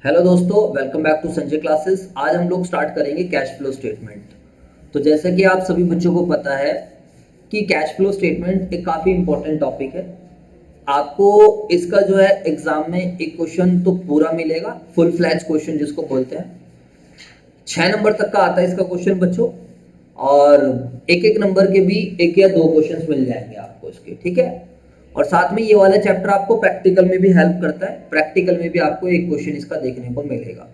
Hello दोस्तों, welcome back to Sanjay classes. आज हम लोग स्टार्ट करेंगे कैश फ्लो स्टेटमेंट। तो जैसा कि आप सभी बच्चों को पता है कि कैश फ्लो स्टेटमेंट एक काफ़ी इंपॉर्टेंट टॉपिक है। आपको इसका जो है एग्जाम में एक क्वेश्चन तो पूरा मिलेगा, फुल फ्लैज क्वेश्चन जिसको बोलते हैं। 6 नंबर तक का आता है इसका क्वेश्चन बच्चों, और एक एक नंबर के भी एक या दो क्वेश्चंस मिल जाएंगे आपको इसके, ठीक है। और साथ में ये वाला चैप्टर आपको प्रैक्टिकल में भी हेल्प करता है। प्रैक्टिकल में भी आपको एक क्वेश्चन इसका देखने को मिलेगा।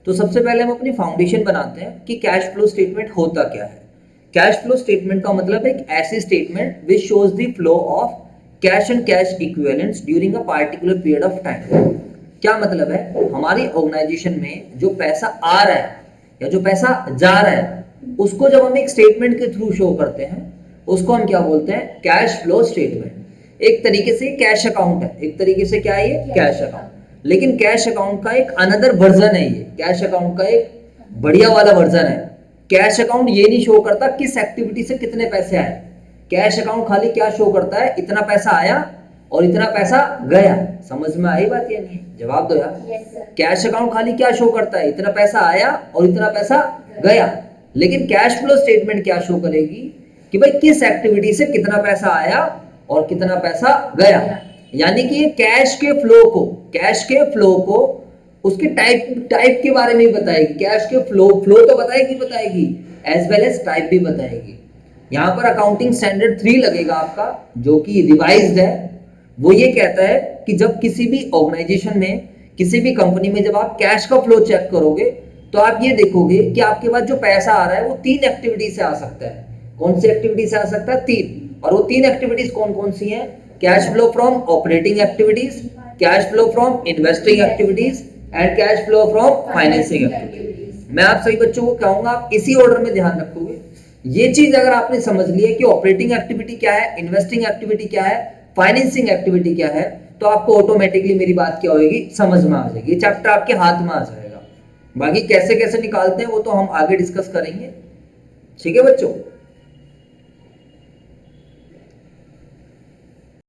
तो सबसे पहले हम अपनी फाउंडेशन बनाते हैं कि कैश फ्लो स्टेटमेंट होता क्या है। कैश फ्लो स्टेटमेंट का मतलब एक ऐसी statement which shows the flow of cash and cash equivalents during a particular period of time. क्या मतलब है, हमारी ऑर्गेनाइजेशन में जो पैसा आ रहा है या जो पैसा जा रहा है उसको जब हम एक स्टेटमेंट के थ्रू शो करते हैं उसको हम क्या बोलते हैं, कैश फ्लो स्टेटमेंट। एक तरीके से कैश अकाउंट है, एक तरीके से क्या है ये कैश अकाउंट। लेकिन कैश अकाउंट का एक अनदर वर्जन है, ये कैश अकाउंट का एक बढ़िया वाला वर्जन है। कैश अकाउंट ये नहीं शो करता किस एक्टिविटी से कितने पैसे आए। कैश अकाउंट खाली क्या शो करता है, इतना पैसा आया और इतना पैसा गया। समझ में आई बात या नहीं? जवाब दो यार। कैश अकाउंट खाली क्या शो करता है, इतना पैसा आया और इतना पैसा गया। लेकिन कैश फ्लो स्टेटमेंट क्या शो करेगी कि भाई किस एक्टिविटी से कितना पैसा आया और कितना पैसा गया। यानी कि ये कैश के फ्लो को उसके टाइप के बारे में बताएगी। कैश के फ्लो तो बताएगी एज वेल एज टाइप भी बताएगी। यहाँ पर अकाउंटिंग स्टैंडर्ड 3 लगेगा आपका, जो कि रिवाइज्ड है। वो ये कहता है कि जब किसी भी ऑर्गेनाइजेशन में, किसी भी कंपनी में जब आप कैश का फ्लो चेक करोगे तो आप ये देखोगे कि आपके पास जो पैसा आ रहा है वो 3 एक्टिविटी से आ सकता है। कौन सी एक्टिविटी से आ सकता है? 3। और वो 3 एक्टिविटीज कौन कौन सी हैं? Cash flow from operating activities, cash flow from investing activities and cash flow from financing activities. मैं आप सभी बच्चों को कहूंगा आप इसी ऑर्डर में ध्यान रखोगे। ये चीज अगर आपने समझ ली है कि ऑपरेटिंग एक्टिविटी क्या है, इन्वेस्टिंग एक्टिविटी क्या है, फाइनेंसिंग एक्टिविटी क्या है, तो आपको ऑटोमेटिकली मेरी बात क्या होगी, समझ में आ जाएगी। ये चैप्टर आपके हाथ में आ जाएगा। बाकी कैसे कैसे निकालते हैं वो तो हम आगे डिस्कस करेंगे, ठीक है बच्चों।